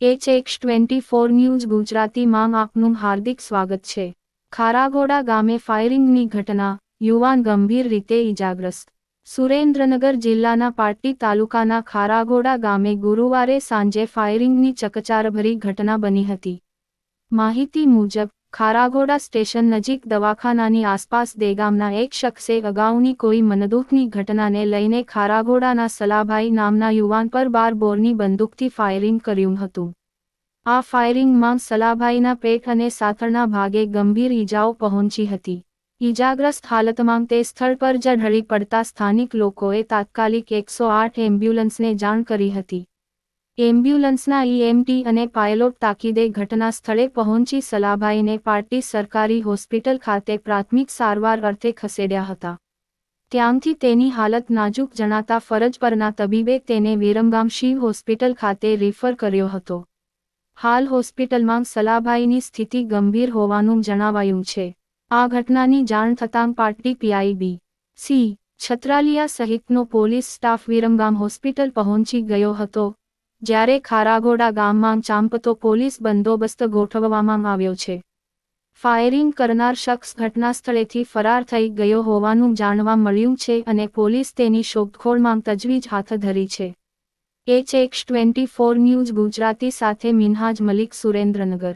HX24 news ગુજરાતીમાં આપનું હાર્દિક સ્વાગત છે। ખારાગોડા ગામે ફાયરિંગની ઘટના, યુવાન ગંભીર રીતે ઇજાગ્રસ્ત। સુરેન્દ્રનગર જિલ્લાના પાટડી તાલુકાના ખારાગોડા ગામે ગુરુવારે સાંજે ફાયરિંગની ચકચારભરી ઘટના બની હતી। માહિતી મુજબ, ખારાગોડા સ્ટેશન નજીક દવાખાનાની આસપાસ દેગામના એક શખ્સે અગાઉની કોઈ મનદુખની ઘટનાને લઈને ખારાગોડાના સલાભાઈ નામના યુવાન પર 12 બોરની બંદૂકથી ફાયરિંગ કર્યું હતું। આ ફાયરિંગમાં સલાભાઈના પેટ અને સાથળના ભાગે ગંભીર ઈજાઓ પહોંચી હતી। ઈજાગ્રસ્ત હાલતમાં તે સ્થળ પર જ ઢળી પડતા સ્થાનિક લોકોએ તાત્કાલિક 108 એમ્બ્યુલન્સને જાણ કરી હતી। એમ્બ્યુલન્સના EMT અને પાયલોટ તાકીદે ઘટના સ્થળે પહોંચી સલાભાઈને પાટડી સરકારી હોસ્પિટલ ખાતે પ્રાથમિક સારવાર અર્થે ખસેડ્યા હતા। ત્યાંથી તેની હાલત નાજુક જણાતા ફરજ પરના તબીબે તેને વિરમગામ શિવ હોસ્પિટલ ખાતે રિફર કર્યો હતો। હાલ હોસ્પિટલમાં સલાભાઈની સ્થિતિ ગંભીર હોવાનું જણાવાયું છે। આ ઘટનાની જાણ થતાં પાટડી PIB-C છત્રાલિયા સહિતનો પોલીસ સ્ટાફ વિરમગામ હોસ્પિટલ પહોંચી ગયો હતો, જ્યારે ખારાગોડા ગામમાં ચાંપતો પોલીસ બંદોબસ્ત ગોઠવવામાં આવ્યો છે। ફાયરિંગ કરનાર શખ્સ ઘટના સ્થળેથી ફરાર થઈ ગયો હોવાનું જાણવા મળ્યું છે અને પોલીસ તેની શોધખોળમાં તજવીજ હાથ ધરી છે। HX24 ન્યૂઝ ગુજરાતી સાથે મિનહાજ મલિક, સુરેન્દ્રનગર।